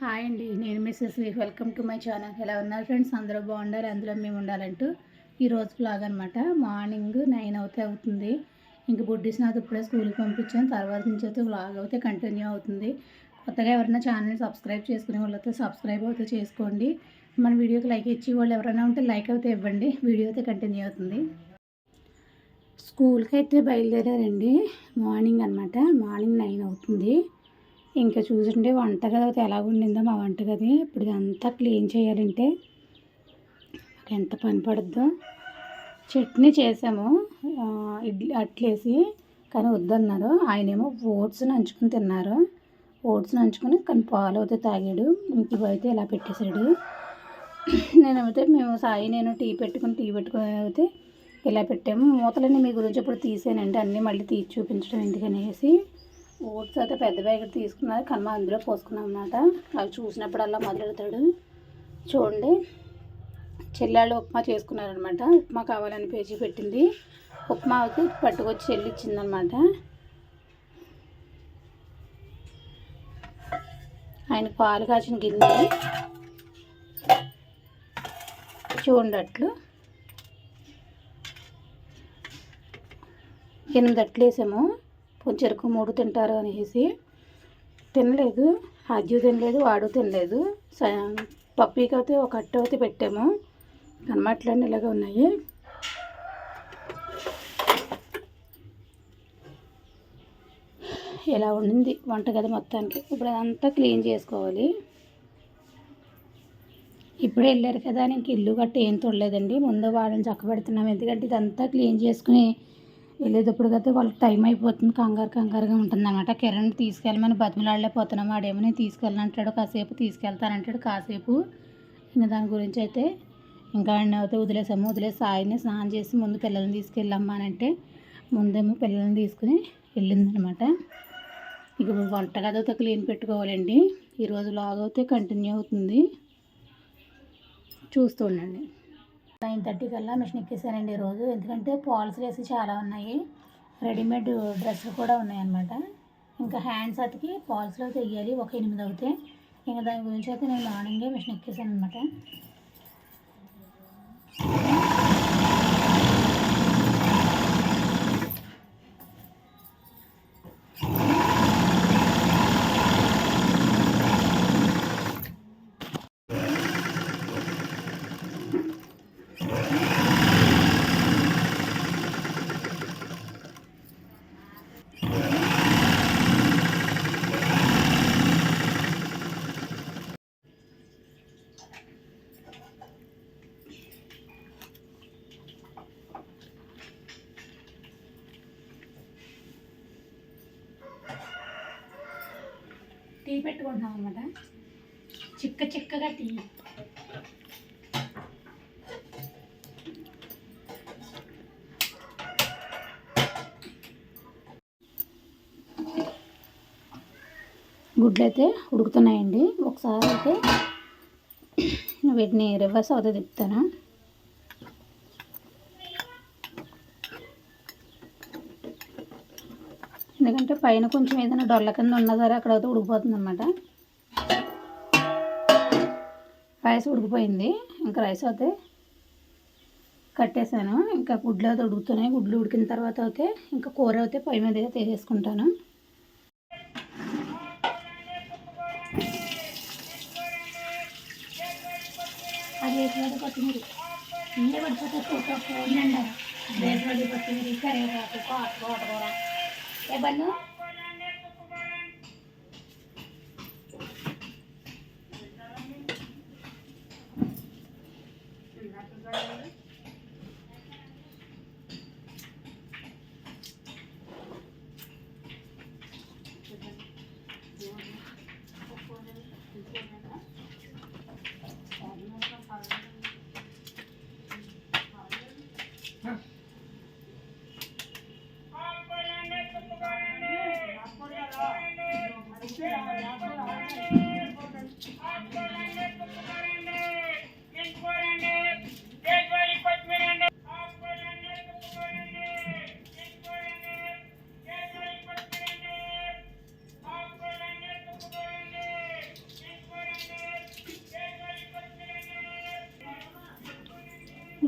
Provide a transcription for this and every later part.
Hi అండి, నేను mrs V. Welcome to my channel. ఎలా ఉన్నారు ఫ్రెండ్స్? అందరూ బాగుండాలి, అందులో మేము ఉండాలంటూ ఈరోజు బ్లాగ్ అనమాట. మార్నింగ్ 9 అవుతుంది. ఇంక బుడ్డిస్నాథ్ ఇప్పుడే స్కూల్కి పంపించాను. తర్వాత నుంచి అయితే బ్లాగ్ అయితే కంటిన్యూ అవుతుంది. కొత్తగా ఎవరైనా ఛానల్ని సబ్స్క్రైబ్ చేసుకునే వాళ్ళతో సబ్స్క్రైబ్ అయితే చేసుకోండి. మన వీడియోకి లైక్ ఇచ్చి వాళ్ళు ఎవరైనా ఉంటే లైక్ అయితే ఇవ్వండి. వీడియో అయితే కంటిన్యూ అవుతుంది. స్కూల్కి అయితే బయలుదేరారండి. మార్నింగ్ అనమాట. మార్నింగ్ 9 అవుతుంది. ఇంకా చూసుంటే వంటగది అయితే ఎలా ఉండిందో మా వంటగది. ఇప్పుడు ఇదంతా క్లీన్ చేయాలంటే ఎంత పని పడుద్దో. చట్నీ చేసాము ఇడ్లీ అట్లేసి, కానీ వద్దన్నారు. ఆయనేమో ఓట్స్ నంచుకుని తిన్నారు. ఓట్స్ నంచుకొని కానీ పాలు అయితే తాగాడు. ఇంటికి అయితే ఇలా పెట్టేశాడు. మేము సాయి నేను టీ పెట్టుకుని అయితే ఇలా పెట్టాము. మూతలన్నీ మీ గురించి ఇప్పుడు తీసానండి. అన్నీ మళ్ళీ తీసి చూపించడం ఎందుకనేసి. ఓట్స్ అయితే పెద్ద ప్యాకెట్ తీసుకున్నారు, కానీ అందులో పోసుకున్నాం అన్నమాట. అవి చూసినప్పుడల్లా మొదలెడతాడు. చూడండి, చెల్లెళ్ళు ఉప్మా చేసుకున్నారనమాట. ఉప్మా కావాలని పేజీ పెట్టింది. ఉప్మా అయితే పట్టుకొచ్చి చెల్లి ఇచ్చిందనమాట. ఆయన పాలు కాచిన గిన్నె చూడండి, అట్లు 8 అట్లు వేసాము. చెరుకు 3 తింటారు అనేసి తినలేదు. అజ్జు తినలేదు, వాడు తినలేదు. పప్పీకి అయితే ఒక అట్టు అయితే పెట్టాము. కనమట్లన్నీ ఇలాగే ఉన్నాయి. ఇలా ఉండింది వంటగది మొత్తానికి. ఇప్పుడు అదంతా క్లీన్ చేసుకోవాలి. ఇప్పుడే వెళ్ళారు కదా అని ఇంక ఇల్లు గట్ట ఏం తొడలేదండి. ముందు వాళ్ళని చక్కబెడుతున్నాం. ఎందుకంటే ఇదంతా క్లీన్ చేసుకుని వెళ్ళేటప్పుడు కదా వాళ్ళకి టైం అయిపోతుంది. కంగారుగా ఉంటుంది అన్నమాట. కిరణ్ తీసుకెళ్ళమని బతిమలాడలేకపోతున్నాం. వాడేమో నేను తీసుకెళ్ళనంటాడు, కాసేపు తీసుకెళ్తానంటాడు, కాసేపు. ఇంకా దాని గురించి అయితే ఇంకా ఆయన అయితే వదిలేసి ఆయన్ని స్నానం చేసి ముందు పిల్లల్ని తీసుకెళ్ళమ్మా అని అంటే ముందేమో పిల్లల్ని తీసుకుని వెళ్ళిందనమాట. ఇక వంటగది అయితే క్లీన్ పెట్టుకోవాలండి. ఈరోజు లాగ్ అయితే కంటిన్యూ అవుతుంది. చూస్తూ ఉండండి. 9:30 కల్లా మిషన్ ఎక్కేసానండి ఈరోజు. ఎందుకంటే పాల్స్ వేసి చాలా ఉన్నాయి. రెడీమేడ్ డ్రెస్సులు కూడా ఉన్నాయన్నమాట. ఇంకా హ్యాండ్స్ అతికి పాల్స్లో తెయ్యాలి. ఒక 8 అవుతాయి. ఇంకా దాని గురించి అయితే నేను మార్నింగే మిషన్ ఎక్కేసాను అనమాట. టీ పెట్టుకుంటున్నాం అనమాట. చిక్కగా టీ. గుడ్లు అయితే ఉడుకుతున్నాయండి. ఒకసారి అయితే వీటిని రివర్స్ అవుతుంది తిప్పుతాను. ఎందుకంటే పైన కొంచెం ఏదైనా డొల్ల కింద ఉన్నా సరే అక్కడ అయితే ఉడికిపోతుంది అనమాట. రైస్ ఉడికిపోయింది. ఇంకా రైస్ అయితే కట్టేసాను. ఇంకా గుడ్లు అయితే ఉడుకుతున్నాయి. గుడ్లు ఉడికిన తర్వాత అయితే ఇంకా కూర అయితే పొయ్యి మీద తీసేసుకుంటాను. అది కొత్తిమీర ఇల్లే పడిపోతే ఫోన్లండి. రేపు కొత్తిమీర కరివేపాకు తోటకూర ఏ బన్ను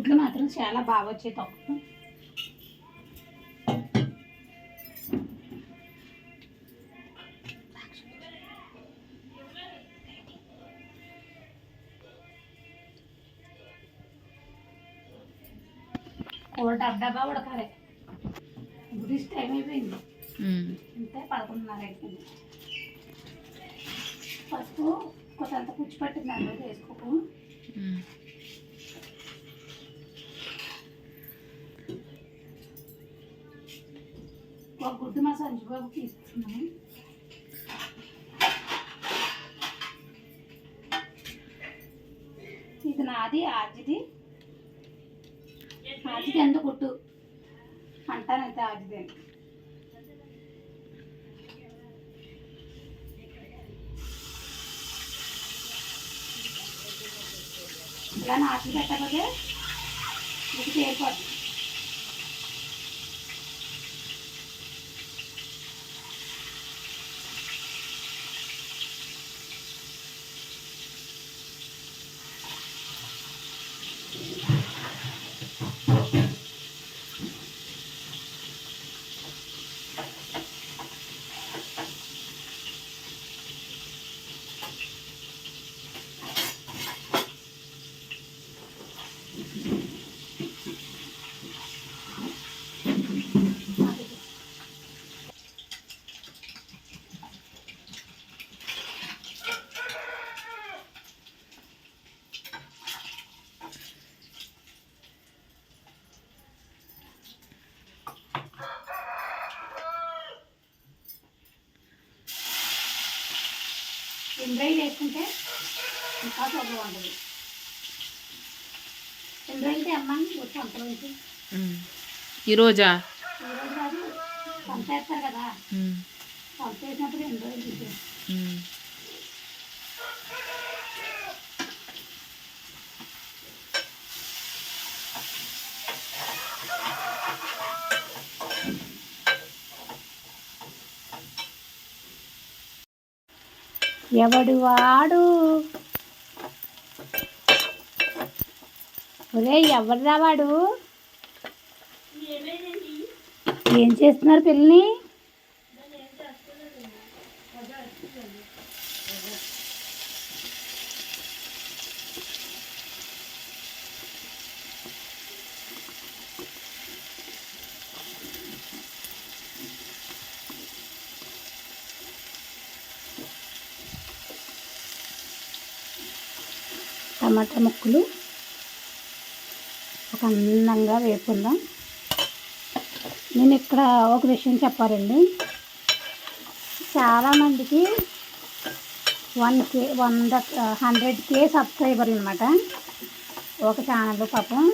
గుడ్లు మాత్రం చాలా బాగా వచ్చాయి తొక్కలు. కూర డబ్బా ఉడకాలి. ఇప్పుడు టైం అయిపోయింది. అంతే 11:30 అయిపోయింది. పసుపు కొంత పుచ్చిపట్టింది అందులో వేసుకోకు. ఒక గుడ్డు మా సంచిబాబు తీసుకున్నాను. ఇది నాది ఆజిది. ఆజిది ఎంత గుడ్డు అంటానైతే ఆజిది. ఇలా నాటి పెట్టకపోతే ఇది చేరిపోద్ది. ఎంబ్రాయిడ్ వేసుకుంటే ఇంకా సొబ్బ ఉంటుంది. ఎంబ్రాయిడ్ అమ్మ సంతలోంచి ఈరోజు కాదు, పంపేస్తారు కదా, పంపేసినప్పుడు ఎంబ్రాయిడ్ తీసేది. ఎవడు వాడు ఒరే ఎవరురా వాడు? ఏం చేస్తున్నారు పిల్లని? టమాటా ముక్కలు ఒక అందంగా వేపుకుందాం. నేను ఇక్కడ ఒక విషయం చెప్పాలండి. చాలామందికి 100K సబ్స్క్రైబర్లు అనమాట ఒక ఛానల్. పాపం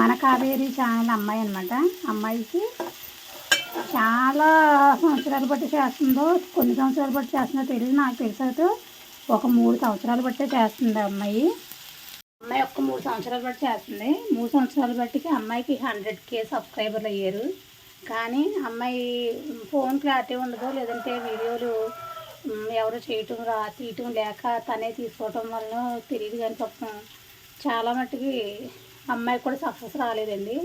మన కావేరి ఛానల్ అమ్మాయి అనమాట. అమ్మాయికి చాలా సంవత్సరాలు బట్టి చేస్తుందో, కొన్ని సంవత్సరాలు బట్టి చేస్తుందో తెలియదు. నాకు తెలిసైతే ఒక 3 సంవత్సరాలు బట్టే చేస్తుంది అమ్మాయి. ఒక 3 సంవత్సరాలు బట్టి చేస్తుంది. 3 సంవత్సరాలు బట్టికి అమ్మాయికి 100K సబ్స్క్రైబర్లు అయ్యారు. కానీ అమ్మాయి ఫోన్ క్లారిటీ ఉండదో, లేదంటే వీడియోలు ఎవరు తీయటం లేక తనే తీసుకోవటం వల్ల తెలియదు. కానీ పాపం చాలా మట్టుకి అమ్మాయికి కూడా సక్సెస్ రాలేదండి.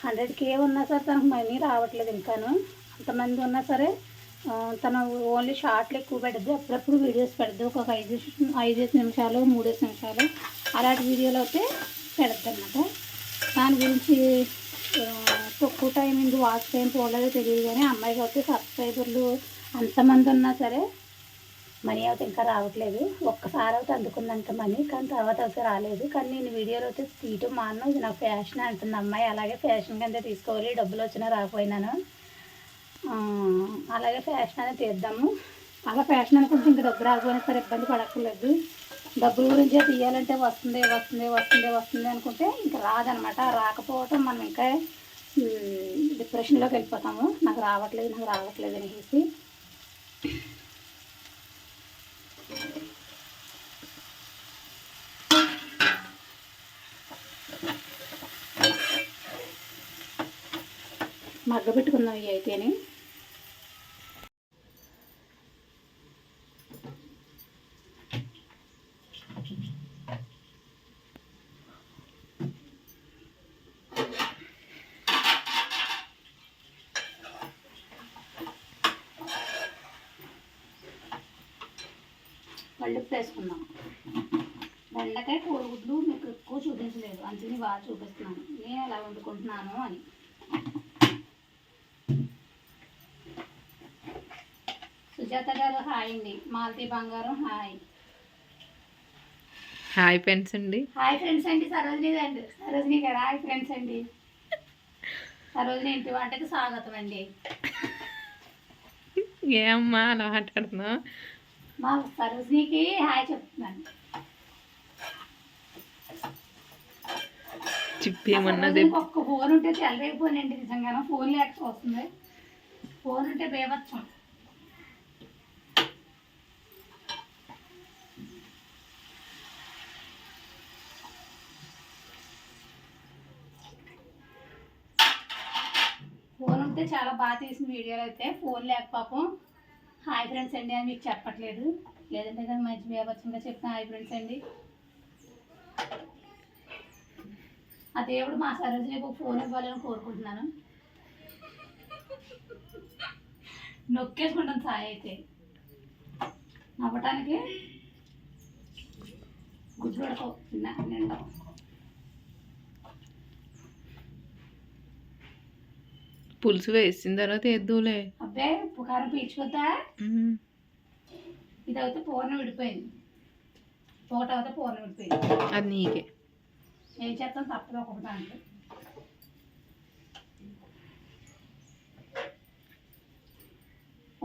100K ఉన్నా సరే తనకు మనీ రావట్లేదు. ఇంకాను అంతమంది ఉన్నా సరే తను ఓన్లీ షార్ట్లు ఎక్కువ పెడుద్ది. అప్పుడప్పుడు వీడియోస్ పెడుద్ది. ఒక 5 నిమిషాలు 3 నిమిషాలు అలాంటి వీడియోలు అయితే పెడుద్ది అన్నమాట. దాని గురించి తక్కువ టైం ఇందు వాచ్ టైం పోలేదో తెలియదు. కానీ అమ్మాయికి అయితే సబ్స్క్రైబర్లు అంతమంది ఉన్నా సరే మనీ అయితే ఇంకా రావట్లేదు. ఒక్కసారి అయితే అందుకుందంట మనీ, కానీ తర్వాత అయితే రాలేదు. కానీ నేను వీడియోలో అయితే తీయటం మాను, ఇది నాకు ఫ్యాషన్ అంటుంది అమ్మాయి. అలాగే ఫ్యాషన్ కింద తీసుకోవాలి, డబ్బులు వచ్చినా రాకపోయినాను అలాగే ఫ్యాషన్ అనేది తీద్దాము. అలా ఫ్యాషన్ అనుకుంటే ఇంకా డబ్బు రాకపోయినా సరే ఇబ్బంది పడక్కర్లేదు. డబ్బుల గురించే తీయాలంటే వస్తుంది వస్తుంది వస్తుంది వస్తుంది అనుకుంటే ఇంకా రాదనమాట. రాకపోవటం మనం ఇంకా డిప్రెషన్లోకి వెళ్ళిపోతాము. నాకు రావట్లేదు అనేసి. మగ్గ పెట్టుకుందాం ఇవి అయితేనే. కళ్ళుప్పు వేసుకుందాం. బెండకాయ కోడిగుడ్లు మీకు ఎక్కువ చూపించలేదు, అందుకని బాగా చూపిస్తున్నాను నేను ఎలా వండుకుంటున్నాను అని. సుజాత గారు హాయ్ అండి. మాలతి బంగారం హాయ్. హాయ్ ఫ్రెండ్స్ అండి. హాయ్ ఫ్రెండ్స్ అండి. సరోజిని అండి, సరోజిని గారు హాయ్ ఫ్రెండ్స్ అండి. సరోజిని ఇంటి వంటకి స్వాగతం అండి. ఏమ్మా అలా మాట్లాడుతున్నావు? మా సరోజినికి హాయ్ చెప్తున్నాను. చిప్పి ఏమన్నది? ఒక్క ఫోన్ ఉంటే తెల్లరైపోయినండి నిజంగా. ఫోన్ లేక వస్తుంది. ఫోన్ ఉంటే బేవచ్చం. ఫోన్ ఉంటే చాలా బాగా తీసిన వీడియోలు అయితే, ఫోన్ లేక పాపం హాయ్ ఫ్రెండ్స్ అండి అని మీకు చెప్పట్లేదు. లేదంటే కానీ మంచి బేవచ్చంగా చెప్తాను హాయ్ ఫ్రెండ్స్ అండి. ఆ దేవుడు మా సరోజిని ఒక ఫోన్ ఇవ్వాలని కోరుకుంటున్నాను. నొక్కేసుకుంటాను సాయి అయితే నవ్వటానికి. గుడ్లు పడుకో నిండా. పులుసు వేసిన తర్వాత ఎద్దులే. అబ్బాయి ఉప్పు కారం పీల్చుకొద్దా? ఇది అయితే పూర్ణం విడిపోయింది, ఒకటి అయితే పూర్ణం విడిపోయింది. అది నీకే. ఏం చేస్తాం, తప్పదు ఒక్కొక్క దాంట్లో.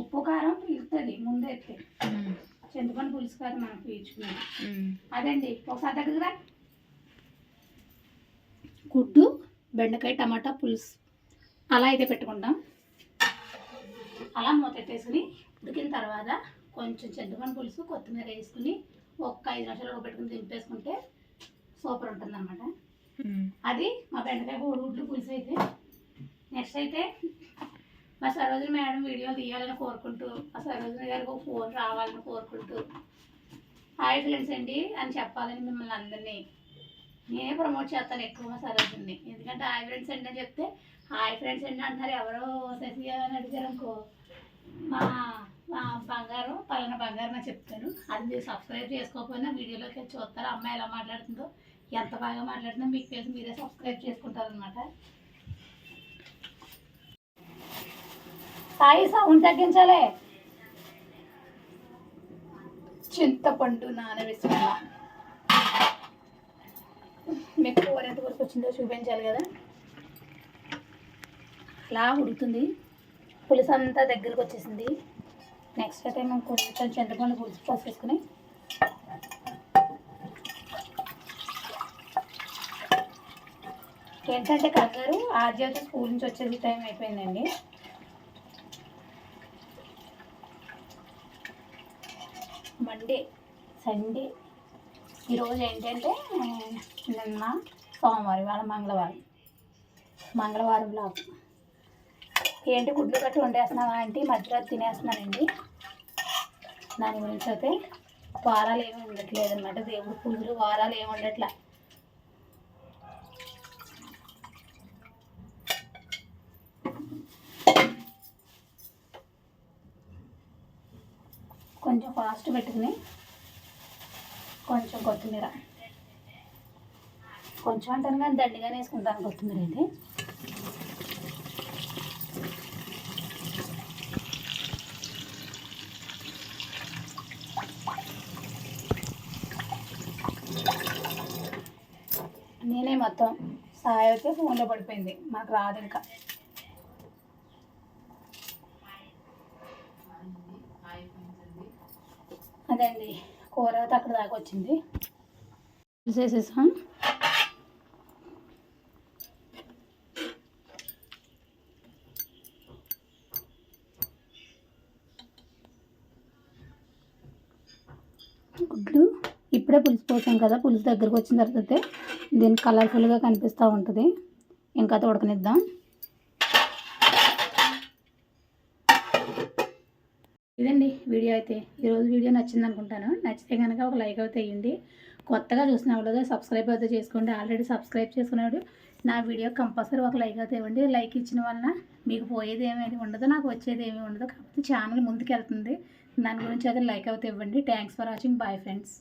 ఉప్పు కారం పీలుతుంది ముందే ఎత్తే. చింతపండు పులుసు కాదు మనం పీల్చుకునేది. అదండి ఒకసారి దగ్గర గుడ్డు బెండకాయ టమాటా పులుసు అలా అయితే పెట్టుకుంటాం. అలా మూత పెట్టేసుకుని ఉడికిన తర్వాత కొంచెం చింతపండు పులుసు కొత్తిమీర వేసుకుని ఒక్క 5 నిమిషాలు పెట్టుకుని దింపేసుకుంటే సూపర్ ఉంటుంది అనమాట. అది మా బెండకాయ కోడిగుడ్లు పులుసు అయితే. నెక్స్ట్ అయితే మా సరోజిని మేడం వీడియోలు తీయాలని కోరుకుంటూ, మా సరోజిని గారికి ఒక ఫోన్ రావాలని కోరుకుంటూ హాయ్ ఫ్రెండ్స్ అండి అని చెప్పాలని మిమ్మల్ని అందరినీ నేనే ప్రమోట్ చేస్తాను ఎక్కువ మా సరోజిని. ఎందుకంటే హాయ్ ఫ్రెండ్స్ అండి అని చెప్తే హాయ్ ఫ్రెండ్స్ అండి అంటారు. ఎవరో శశి అని అడిగారు అనుకో, మా బంగారం పలానా బంగారం అని చెప్తాను. అది మీరు సబ్స్క్రైబ్ చేసుకోకపోయినా వీడియోలోకి చూస్తారు అమ్మాయి ఎలా మాట్లాడుతుందో, ఎంత బాగా మాట్లాడుతుందో మీకు తెలిసి మీరే సబ్స్క్రైబ్ చేసుకుంటారనమాట. సాయి సౌండ్ తగ్గించాలి. చింతపండు నానవేసుకున్నా. మీకు కూర ఎంతవరకు వచ్చిందో చూపించాలి కదా. అలా ఉడుకుతుంది, పులుసు అంతా దగ్గరకు వచ్చేసింది. నెక్స్ట్ అయితే మనం కొంచెం చింతపండు పులుసు పోసేసుకుని ఏంటంటే కంగారు ఆర్జీ స్కూల్ నుంచి వచ్చేది టైం అయిపోయిందండి. మండే సండే ఈరోజు ఏంటంటే నిన్న సోమవారం, ఇవాళ మంగళవారం బ్లాగ్. ఏంటి గుడ్లు కట్టి వండేస్తున్నావా అంటే మధ్యలో తినేస్తున్నానండి. దాని గురించి అయితే వారాలు ఏమి ఉండట్లేదు అనమాట. దేవుడు పూజలు వారాలు ఏమి ఉండట్లే. కొంచెం ఫాస్ట్ పెట్టుకుని కొంచెం కొత్తిమీర, కొంచెం అంటాను కానీ దండిగానే వేసుకుంటాను కొత్తిమీర అయితే. నేనే మొత్తం సాయి అయితే ఫోన్లో పడిపోయింది, మాకు రాదు ఇంకా. అదే అండి కూర అయితే అక్కడ దాకా వచ్చింది, చేసేసాం. గుడ్లు ఇప్పుడే పులుసు పోసాం కదా, పులుసు దగ్గరకు వచ్చిన తర్వాత దీన్ని కలర్ఫుల్గా కనిపిస్తూ ఉంటుంది. ఇంకా ఉడకనిద్దాం. ఇదండి వీడియో అయితే. ఈరోజు వీడియో నచ్చింది అనుకుంటాను. నచ్చితే కనుక ఒక లైక్ అయితే వేయండి. కొత్తగా చూసిన వాళ్ళు సబ్స్క్రైబ్ అయితే చేసుకోండి. ఆల్రెడీ సబ్స్క్రైబ్ చేసుకునేవాడు నా వీడియో కంపల్సరీ ఒక లైక్ అయితే ఇవ్వండి. లైక్ ఇచ్చిన వలన మీకు పోయేది ఏమీ ఉండదు, నాకు వచ్చేది ఏమీ ఉండదు. కాకపోతే ఛానల్ ముందుకు వెళ్తుంది. దాని గురించి అయితే లైక్ అయితే ఇవ్వండి. Thanks for watching. Bye friends.